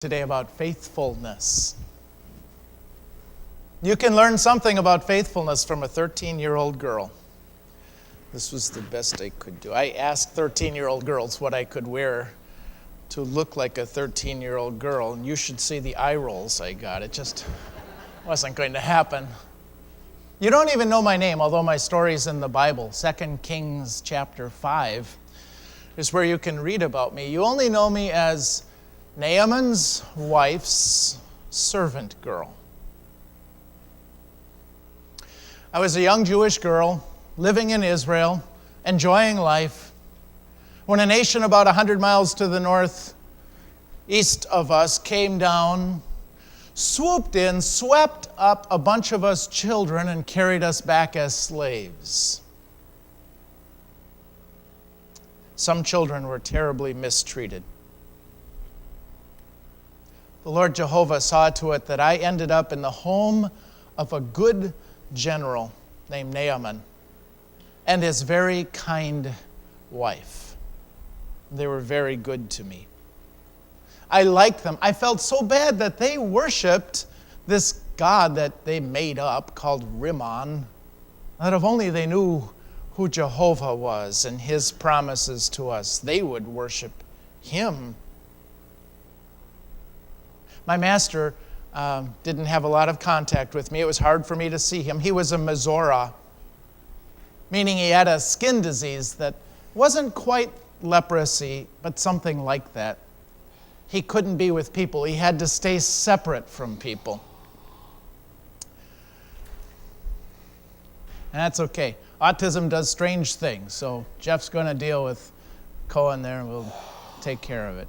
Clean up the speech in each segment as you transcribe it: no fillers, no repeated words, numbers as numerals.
Today about faithfulness. You can learn something about faithfulness from a 13-year-old girl. This was the best I could do. I asked 13-year-old girls what I could wear to look like a 13-year-old girl, and you should see the eye rolls I got. It just wasn't going to happen. You don't even know my name, although my story's in the Bible. 2 Kings chapter 5 is where you can read about me. You only know me as Naaman's wife's servant girl. I was a young Jewish girl living in Israel, enjoying life, when a nation about 100 miles to the north east of us came down, swooped in, swept up a bunch of us children, and carried us back as slaves. Some children were terribly mistreated. The Lord Jehovah saw to it that I ended up in the home of a good general named Naaman and his very kind wife. They were very good to me. I liked them. I felt so bad that they worshiped this god that they made up called Rimmon, that if only they knew who Jehovah was and his promises to us, they would worship him. My master didn't have a lot of contact with me. It was hard for me to see him. He was a Mizora, meaning he had a skin disease that wasn't quite leprosy, but something like that. He couldn't be with people. He had to stay separate from people. And that's okay. Autism does strange things, so Jeff's going to deal with Cohen there, and we'll take care of it.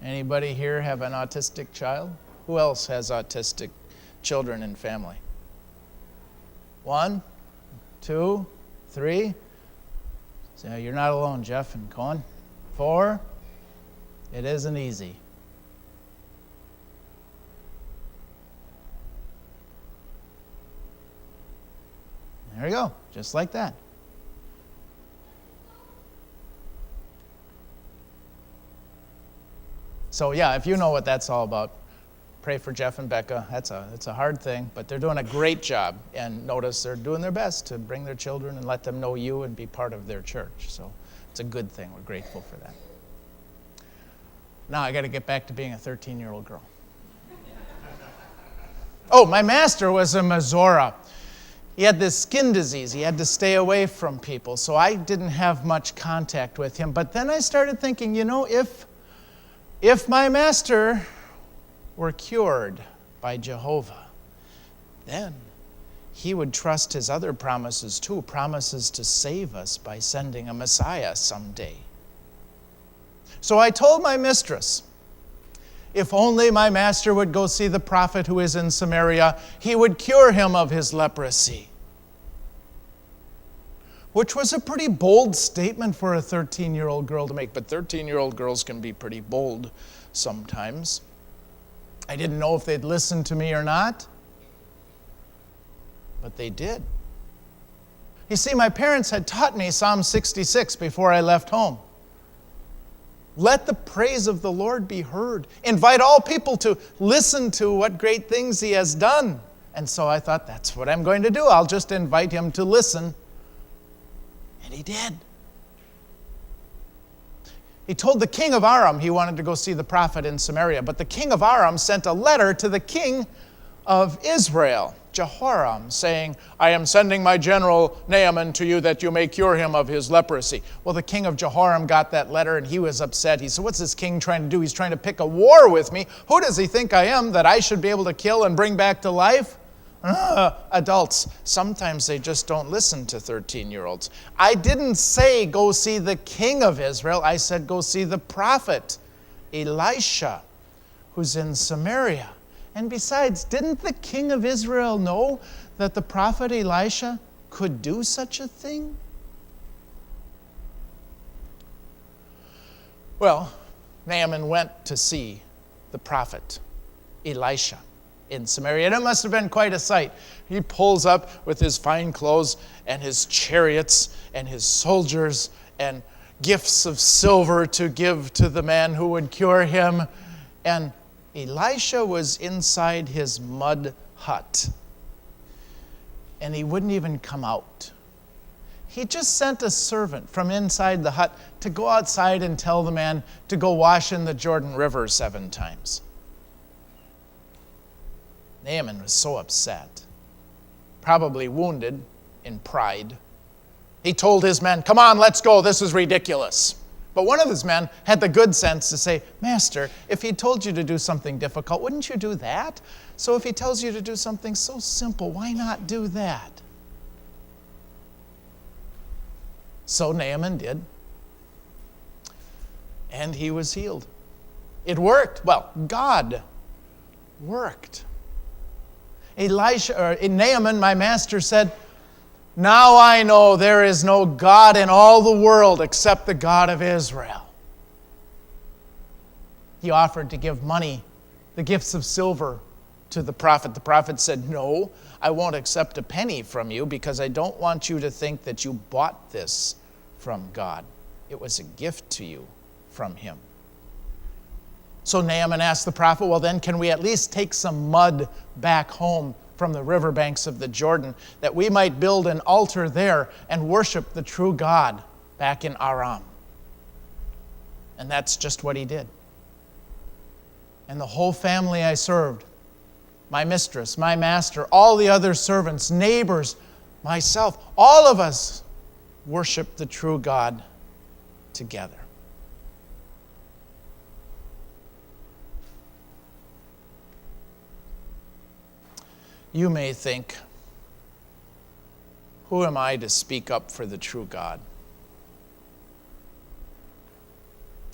Anybody here have an autistic child? Who else has autistic children in family? 1, 2, 3. So you're not alone, Jeff and Cohen. 4. It isn't easy. There we go, just like that. So yeah, if you know what that's all about, pray for Jeff and Becca. It's a hard thing, but they're doing a great job. And notice they're doing their best to bring their children and let them know you and be part of their church. So it's a good thing. We're grateful for that. Now I got to get back to being a 13-year-old girl. Oh, my master was a Mizora. He had this skin disease. He had to stay away from people. So I didn't have much contact with him. But then I started thinking, if my master were cured by Jehovah, then he would trust his other promises too, promises to save us by sending a Messiah someday. So I told my mistress, if only my master would go see the prophet who is in Samaria, he would cure him of his leprosy. Which was a pretty bold statement for a 13-year-old girl to make, but 13-year-old girls can be pretty bold sometimes. I didn't know if they'd listen to me or not, but they did. You see, my parents had taught me Psalm 66 before I left home. Let the praise of the Lord be heard. Invite all people to listen to what great things he has done. And so I thought, that's what I'm going to do. I'll just invite him to listen. And he did. He told the king of Aram he wanted to go see the prophet in Samaria, but the king of Aram sent a letter to the king of Israel, Jehoram, saying, I am sending my general Naaman to you that you may cure him of his leprosy. Well, the king of Jehoram got that letter and he was upset. He said, what's this king trying to do? He's trying to pick a war with me. Who does he think I am that I should be able to kill and bring back to life? Adults, sometimes they just don't listen to 13-year-olds. I didn't say go see the king of Israel. I said go see the prophet Elisha, who's in Samaria. And besides, didn't the king of Israel know that the prophet Elisha could do such a thing? Well, Naaman went to see the prophet Elisha in Samaria. And it must have been quite a sight. He pulls up with his fine clothes and his chariots and his soldiers and gifts of silver to give to the man who would cure him. And Elisha was inside his mud hut. And he wouldn't even come out. He just sent a servant from inside the hut to go outside and tell the man to go wash in the Jordan River 7 times. Naaman was so upset, probably wounded in pride. He told his men, "Come on, let's go, this is ridiculous." But one of his men had the good sense to say, "Master, if he told you to do something difficult, wouldn't you do that? So if he tells you to do something so simple, why not do that?" So Naaman did. And he was healed. It worked. Well, God worked. Naaman, my master, said, "Now I know there is no God in all the world except the God of Israel." He offered to give money, the gifts of silver, to the prophet. The prophet said, "No, I won't accept a penny from you because I don't want you to think that you bought this from God. It was a gift to you from him." So Naaman asked the prophet, "Well then, can we at least take some mud back home from the riverbanks of the Jordan, that we might build an altar there and worship the true God back in Aram?" And that's just what he did. And the whole family I served, my mistress, my master, all the other servants, neighbors, myself, all of us worshiped the true God together. You may think, who am I to speak up for the true God?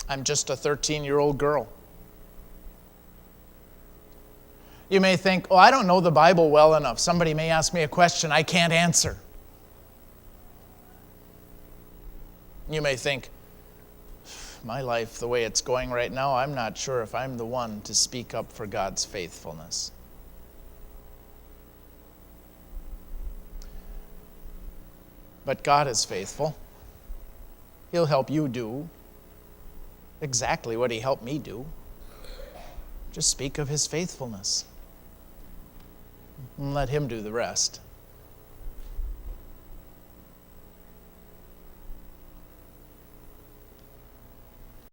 I'm just a 13-year-old girl. You may think, oh, I don't know the Bible well enough. Somebody may ask me a question I can't answer. You may think, my life, the way it's going right now, I'm not sure if I'm the one to speak up for God's faithfulness. But God is faithful. He'll help you do exactly what he helped me do. Just speak of his faithfulness and let him do the rest.